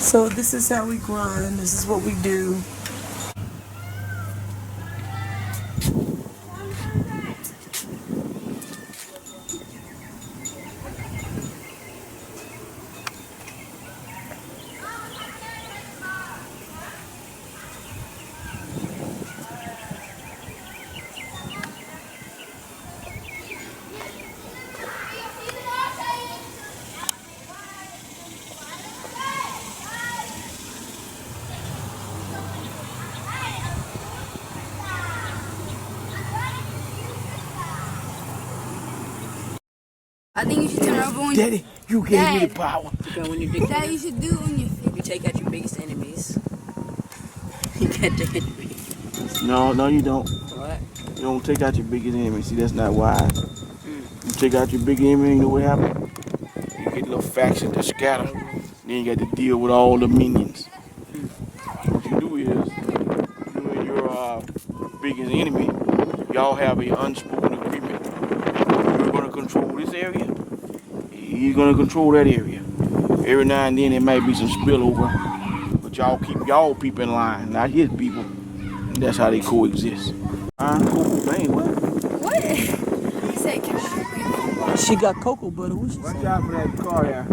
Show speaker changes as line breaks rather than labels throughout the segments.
So this is how we grind. This is what we do.
I think you should turn over when
Daddy, you gave me the power.
When you should do when you take out your biggest enemies. You can't take out your biggest enemies.
No, you don't.
What?
You don't take out your biggest enemy. See, that's not wise. You take out your big enemy, you know what happens? You get a little faction to scatter. Then you got to deal with all the minions. What you do is, you and your biggest enemy, y'all have an unspoken agreement. You're going to control this area. He's going to control that area. Every now and then there might be some spillover, but y'all keep y'all people in line, not his people. And that's how they coexist. Cocoa Bang, what?
What? He said cocoa.
She got cocoa butter. What she
Watch
say?
out for that car there.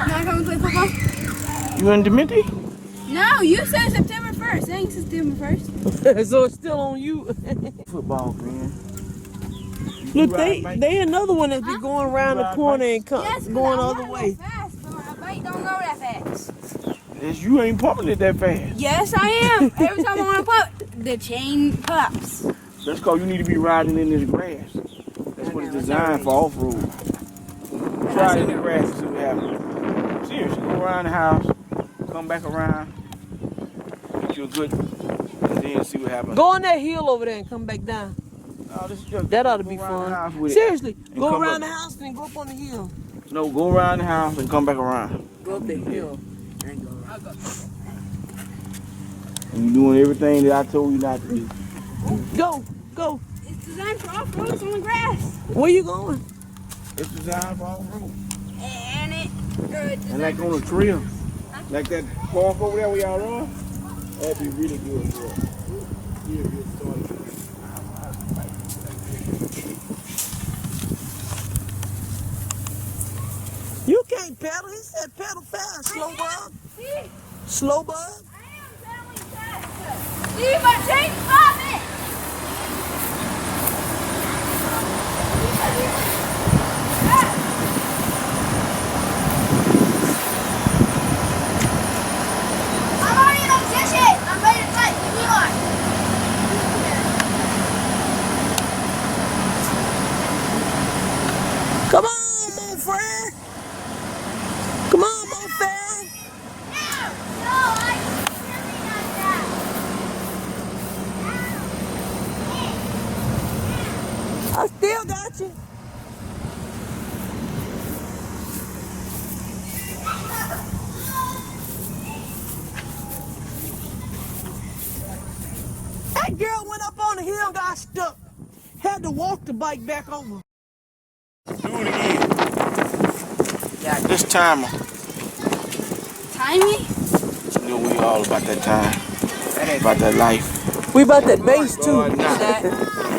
Not coming to play football?
You in Dementi?
No, you said September 1st. It ain't September 1st.
So it's still on you.
Football, man.
Look, they another one that be going around the corner and going the other way.
Fast, but my bike don't go that fast.
Yes, you ain't pumping it that fast.
Yes, I am. Every time I want to pop, the chain pops.
That's because you need to be riding in this grass. That's what it's designed for off-road. Try it in the grass and see what happens. Seriously, go around the house, come back around, get you a good, and then see what happens.
Go on that hill over there and come back down.
No, this is just
That ought to be fun. Seriously, go around the house and then go up on the hill.
No, go around the house and come back around.
Go up the hill.
And you're doing everything that I told you not to do.
Go.
It's designed for off-road. It's on the grass.
Where you going?
It's designed for off-road.
And
And like on a trail, like that park over there where y'all are, that'd be really good for us. Be a good start.
You can't pedal. He said pedal fast. Slow bug. Slow bug.
I am pedaling fast. See, my chain's popping. I'm already in a position. I'm ready to fight. Give me one.
Come on, my friend. Come on, my friend.
No, I really not that.
I still got you. That girl went up on the hill and got stuck. Had to walk the bike back over.
Do it again. Yeah, this timer.
Timey?
You know we all about that time. About that life.
We about that bass too.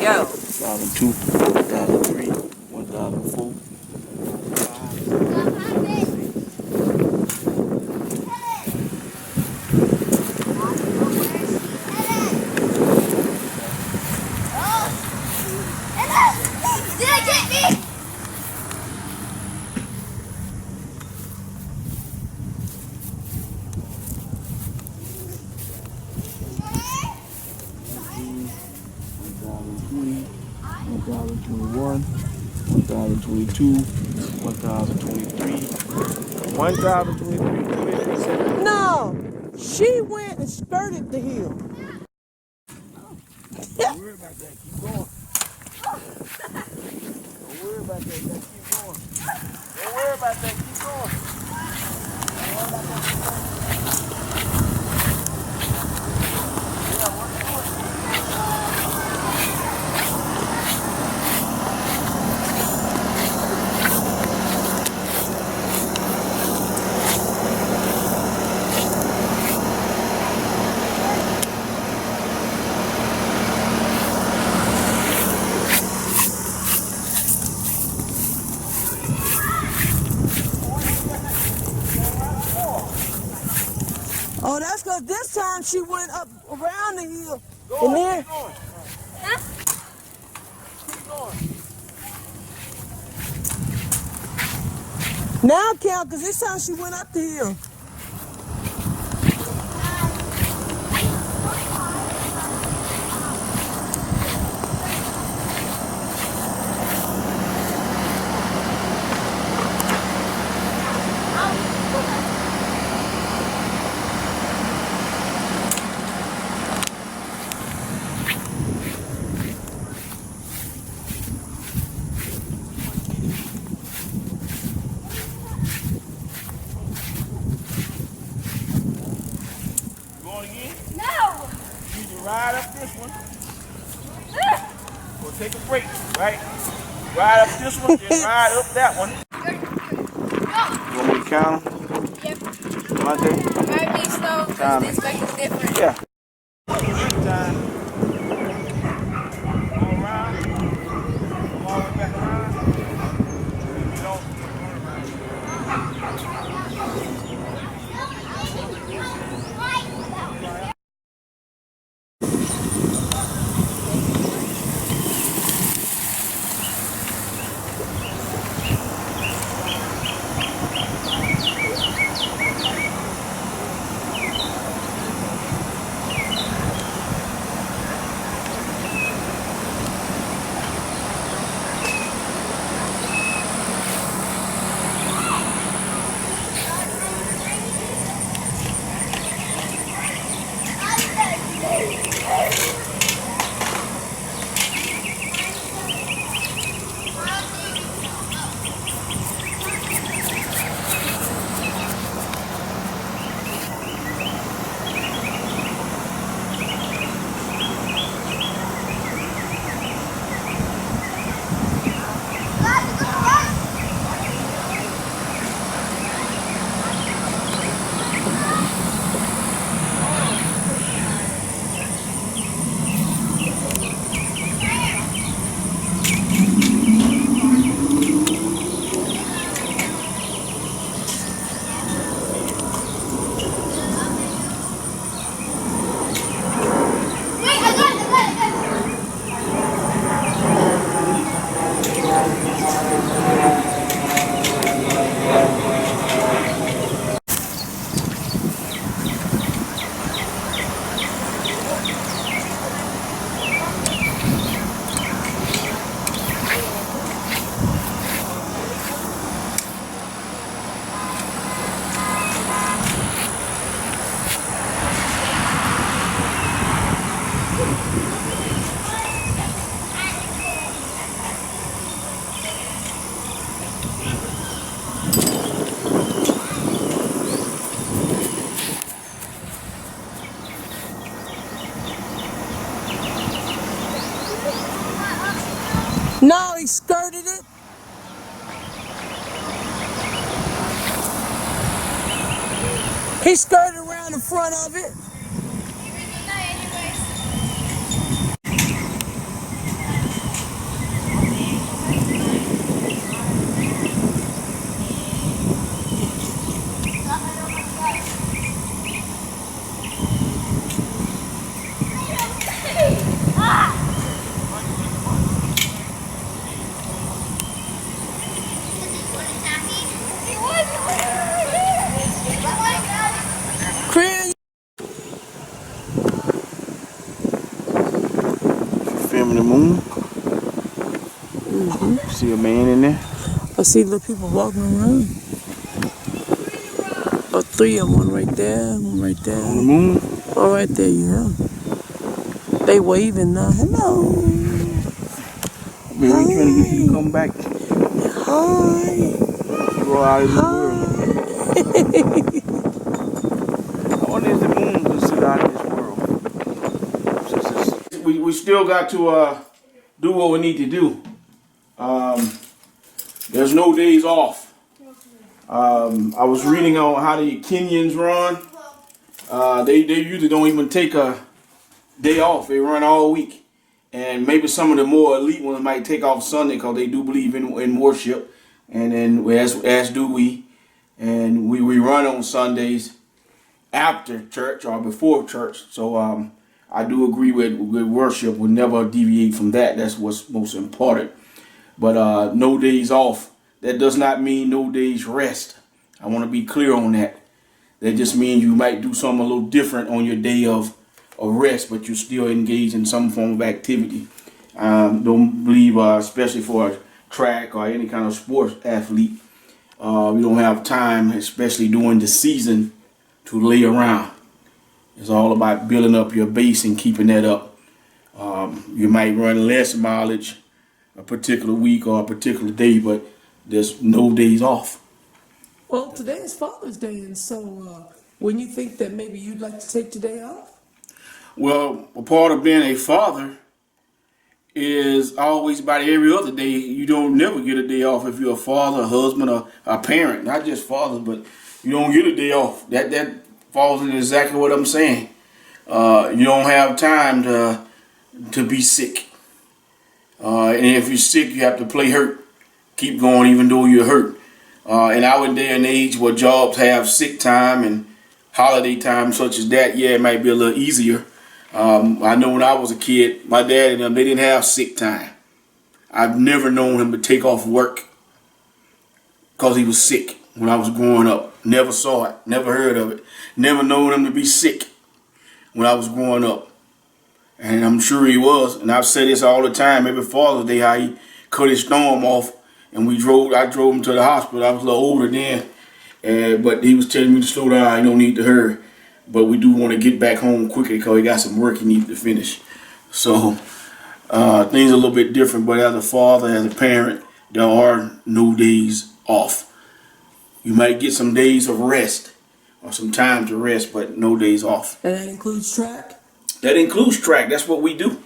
Yo.
2002, 2003, 2004.
Did I get me?
$1,021, $1,022, $1,023, $1,023.
No, she went and skirted the hill.
Don't worry about that. Keep going. Don't worry about that. Keep going. Don't worry about that. Keep going. Don't worry about that.
that's because this time she went up around the hill.
Go
And
on,
then,
keep going.
Huh?
Keep going.
now count, because this time she went up the hill.
Going again?
No.
You can ride up this one. Or take a break, right? Ride up this one, then ride up that one. You want me to count them?
Yep.
Monte?
Might be slow because this bike is different.
Yeah. This time. Go around. Come all the way back around. You don't.
No, he skirted it. He skirted around the front of it. Krianne,
Filming the moon. See a man in there?
I see little people walking around. Oh, three of them, one right there, one right there.
On the moon?
Oh, right there, yeah. They waving now. Hello.
Man, we trying to get you to come back.
Hi.
Go out in the world. I wonder if the moon considered out of this world. We still got to do what we need to do. There's no days off. I was reading on how the Kenyans run. They usually don't even take a day off. They run all week. And maybe some of the more elite ones might take off Sunday because they do believe in worship. And then as do we. And we run on Sundays. after church or before church. So I do agree with worship. We'll never deviate from that. That's what's most important. But no days off. That does not mean no days rest. I want to be clear on that. That just means you might do something a little different on your day of rest, but you still engage in some form of activity. Don't believe, especially for a track or any kind of sports athlete, we don't have time, especially during the season, to lay around. It's all about building up your base and keeping that up. You might run less mileage a particular week or a particular day, but there's no days off.
Well, today is Father's Day, and so when you think that maybe you'd like to take today off?
Well, a part of being a father is always about every other day. You don't never get a day off if you're a father, a husband, or a parent. Not just father, but you don't get a day off. That falls into exactly what I'm saying. You don't have time to be sick. And if you're sick, you have to play hurt. Keep going even though you're hurt. In our day and age where jobs have sick time and holiday time such as that, yeah, it might be a little easier. I know when I was a kid, my dad and them, they didn't have sick time. I've never known him to take off work because he was sick when I was growing up. Never saw it, never heard of it. Never known him to be sick when I was growing up. And I'm sure he was. And I've said this all the time, every Father's Day, how he cut his thumb off. And I drove him to the hospital. I was a little older then. But he was telling me to slow down, I don't need to hurry. But we do want to get back home quickly because he got some work he needs to finish. So things are a little bit different. But as a father, as a parent, there are no days off. You might get some days of rest or some time to rest, but no days off.
And that includes track?
That includes track. That's what we do.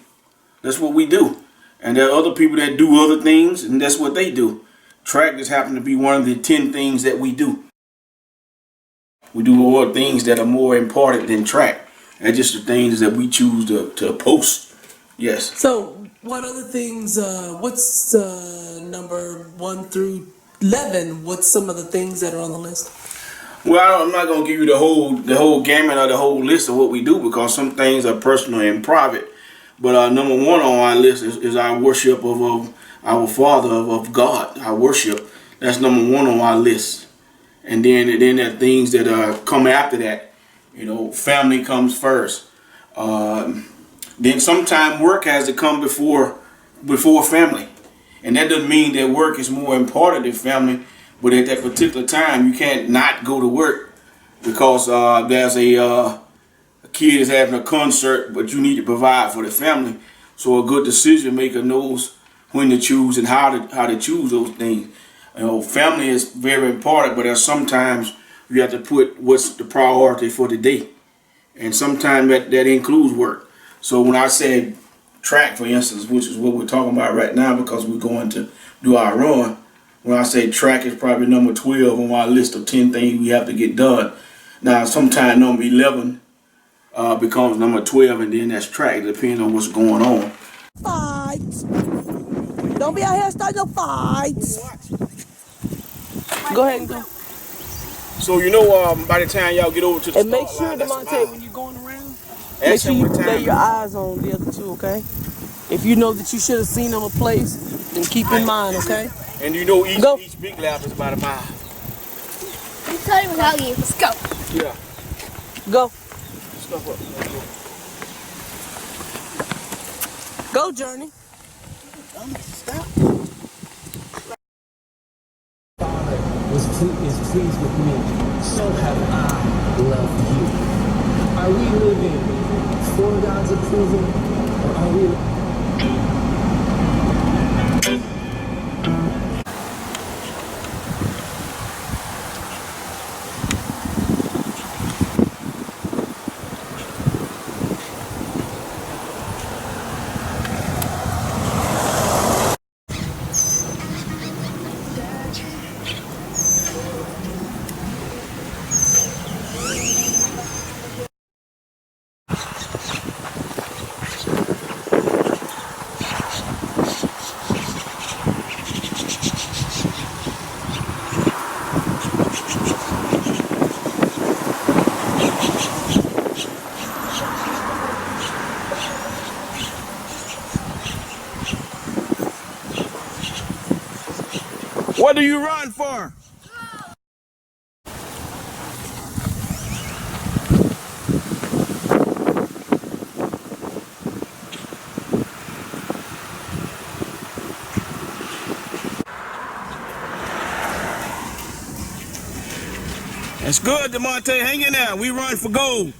That's what we do. And there are other people that do other things, and that's what they do. Track just happens to be one of the 10 things that we do. We do other things that are more important than track. And just the things that we choose to post. Yes.
So what other things, what's number 1 through 11? What's some of the things that are on the list?
Well, I'm not going to give you the whole gamut or the whole list of what we do because some things are personal and private. But number 1 on our list is our worship of our Father, of God, our worship. That's number 1 on our list. And then there are things that come after that. You know, family comes first. Then sometimes work has to come before family. And that doesn't mean that work is more important than family. But at that particular time, you can't not go to work because there's a kid is having a concert, but you need to provide for the family. So a good decision maker knows when to choose and how to choose those things. You know, family is very important, but there's sometimes you have to put what's the priority for the day. And sometimes that includes work. So when I say track, for instance, which is what we're talking about right now because we're going to do our run, when I say track is probably number 12 on my list of 10 things we have to get done. Now, sometimes number 11 becomes number 12, and then that's track, depending on what's going on.
Fights. Don't be out here starting no fights. Go ahead and go.
So you know, by the time y'all get over to the
and make sure, Demonte, when you're going around, make sure you lay your eyes on the other two, okay? If you know that you should have seen them a place, then keep in mind, okay?
And you know each big lap is about a mile.
I'm telling you without you. Let's go.
Yeah.
Go.
Stuff up.
Go, Journey.
Stop.
Is pleased with me, so have I loved you. Are we living for God's approval, or are we
What do you run for? That's good, DeMonte. Hang in there. We run for gold.